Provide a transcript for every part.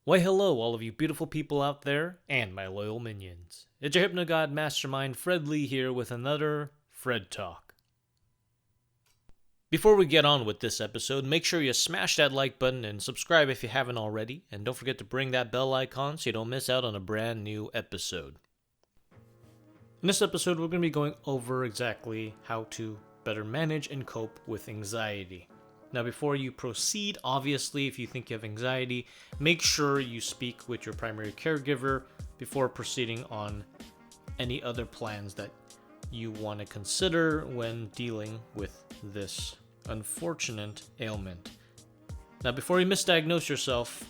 Why hello all of you beautiful people out there and my loyal minions. It's your hypnogod Mastermind Fred Lee here with another Fred Talk. Before we get on with this episode, make sure you smash that like button and subscribe if you haven't already, and don't forget to bring that bell icon so you don't miss out on a brand new episode. In this episode, we're going to be going over exactly how to better manage and cope with anxiety. Now, before you proceed, obviously, if you think you have anxiety, make sure you speak with your primary caregiver before proceeding on any other plans that you want to consider when dealing with this unfortunate ailment. Now, before you misdiagnose yourself,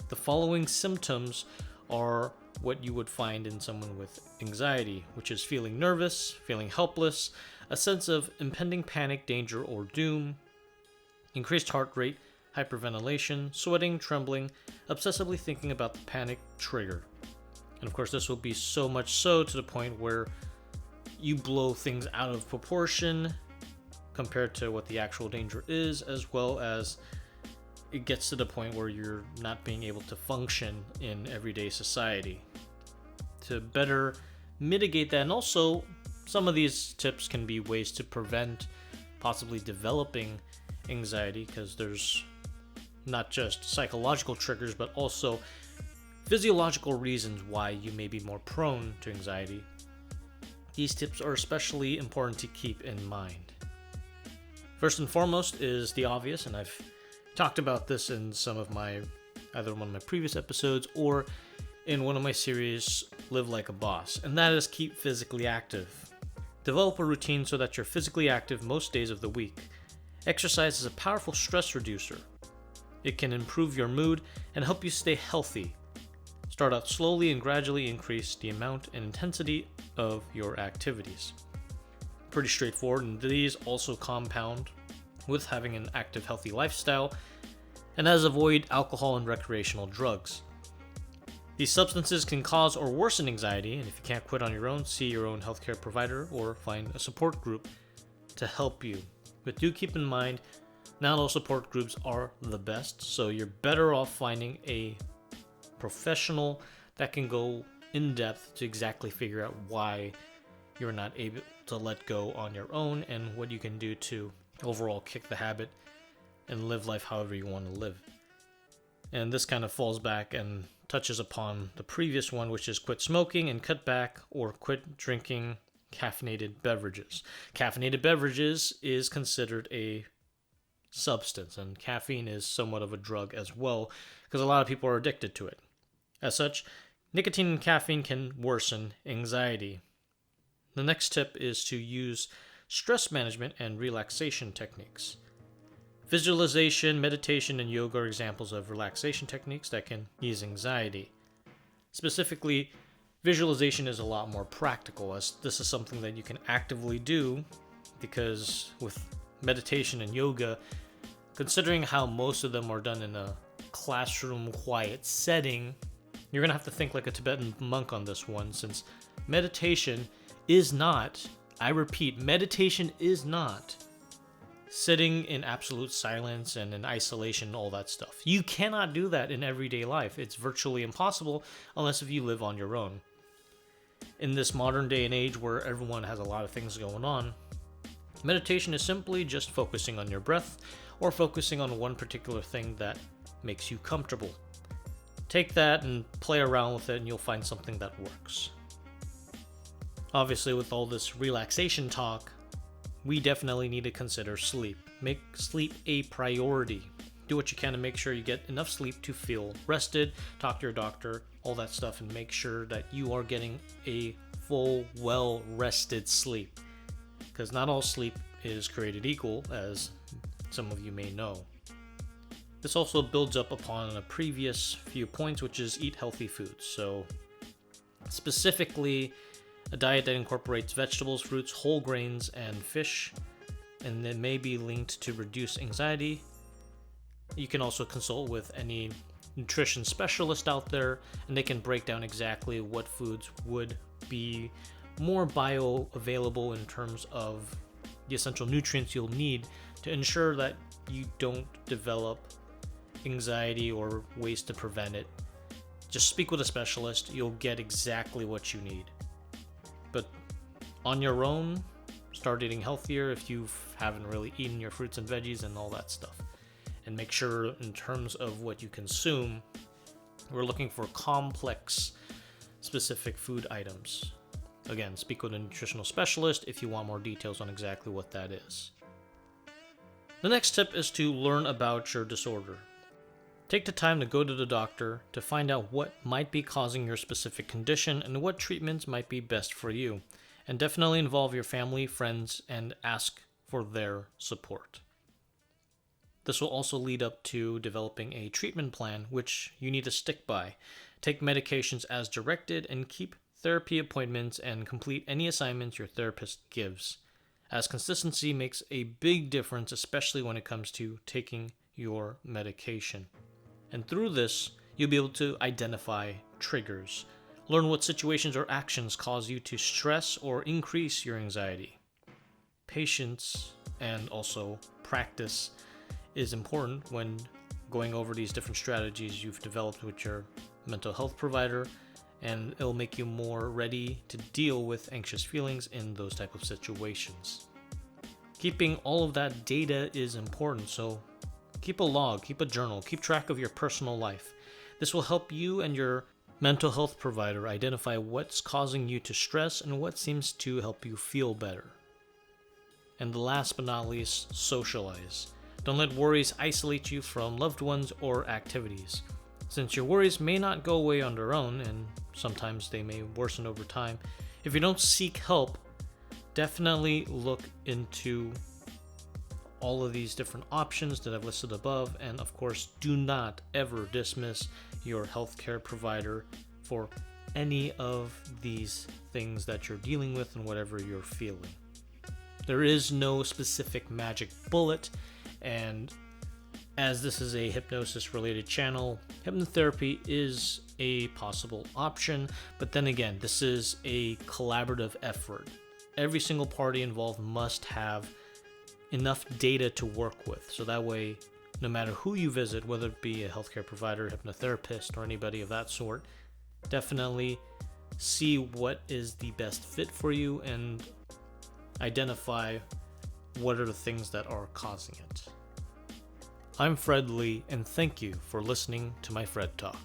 the following symptoms are what you would find in someone with anxiety, which is feeling nervous, feeling helpless, a sense of impending panic, danger, or doom, increased heart rate, hyperventilation, sweating, trembling, obsessively thinking about the panic trigger. And of course, this will be so much so to the point where you blow things out of proportion compared to what the actual danger is, as well as it gets to the point where you're not being able to function in everyday society. To better mitigate that, and also some of these tips can be ways to prevent possibly developing anxiety, because there's not just psychological triggers but also physiological reasons why you may be more prone to anxiety. These tips are especially important to keep in mind. First and foremost is the obvious, and I've talked about this in some of my either one of my previous episodes or in one of my series, Live Like a Boss, and that is keep physically active. Develop a routine so that you're physically active most days of the week. Exercise is a powerful stress reducer. It can improve your mood and help you stay healthy. Start out slowly and gradually increase the amount and intensity of your activities. Pretty straightforward, and these also compound with having an active, healthy lifestyle, and as avoid alcohol and recreational drugs. These substances can cause or worsen anxiety, and if you can't quit on your own, see your own healthcare provider or find a support group to help you. But do keep in mind, not all support groups are the best, so you're better off finding a professional that can go in depth to exactly figure out why you're not able to let go on your own and what you can do to overall kick the habit and live life however you want to live. And this kind of falls back and touches upon the previous one, which is quit smoking and cut back or quit drinking caffeinated beverages. Caffeinated beverages is considered a substance, and caffeine is somewhat of a drug as well, because a lot of people are addicted to it. As such, nicotine and caffeine can worsen anxiety. The next tip is to use stress management and relaxation techniques. Visualization, meditation, and yoga are examples of relaxation techniques that can ease anxiety. Specifically, visualization is a lot more practical, as this is something that you can actively do, because with meditation and yoga, considering how most of them are done in a classroom quiet setting, you're going to have to think like a Tibetan monk on this one, since meditation is not, I repeat, meditation is not sitting in absolute silence and in isolation and all that stuff. You cannot do that in everyday life. It's virtually impossible unless if you live on your own. In this modern day and age where everyone has a lot of things going on, meditation is simply just focusing on your breath or focusing on one particular thing that makes you comfortable. Take that and play around with it and you'll find something that works. Obviously, with all this relaxation talk, we definitely need to consider sleep. Make sleep a priority. Do what you can to make sure you get enough sleep to feel rested. Talk to your doctor, all that stuff, and make sure that you are getting a full, well-rested sleep. Because not all sleep is created equal, as some of you may know. This also builds up upon a previous few points, which is eat healthy foods. So, specifically, a diet that incorporates vegetables, fruits, whole grains, and fish, and that may be linked to reduce anxiety. You can also consult with any nutrition specialist out there, and they can break down exactly what foods would be more bioavailable in terms of the essential nutrients you'll need to ensure that you don't develop anxiety or ways to prevent it Just speak with a specialist. You'll get exactly what you need. But on your own, start eating healthier if you haven't really eaten your fruits and veggies and all that stuff. And make sure in terms of what you consume, we're looking for complex, specific food items. Again, speak with a nutritional specialist if you want more details on exactly what that is. The next tip is to learn about your disorder. Take the time to go to the doctor to find out what might be causing your specific condition and what treatments might be best for you. And definitely involve your family, friends, and ask for their support. This will also lead up to developing a treatment plan, which you need to stick by. Take medications as directed and keep therapy appointments and complete any assignments your therapist gives, as consistency makes a big difference, especially when it comes to taking your medication. And through this, you'll be able to identify triggers, learn what situations or actions cause you to stress or increase your anxiety. Patience and also practice is important when going over these different strategies you've developed with your mental health provider, and it'll make you more ready to deal with anxious feelings in those type of situations. Keeping all of that data is important, so keep a log, keep a journal, keep track of your personal life. This will help you and your mental health provider identify what's causing you to stress and what seems to help you feel better. And the last but not least, socialize. Don't let worries isolate you from loved ones or activities. Since your worries may not go away on their own, and sometimes they may worsen over time, if you don't seek help, definitely look into all of these different options that I've listed above, and of course, do not ever dismiss your healthcare provider for any of these things that you're dealing with and whatever you're feeling. There is no specific magic bullet, and as this is a hypnosis related channel, hypnotherapy is a possible option, but then again, this is a collaborative effort. Every single party involved must have enough data to work with, so that way, no matter who you visit, whether it be a healthcare provider, hypnotherapist, or anybody of that sort, definitely see what is the best fit for you and identify what are the things that are causing it. I'm Fred Lee, and thank you for listening to my Fred Talk.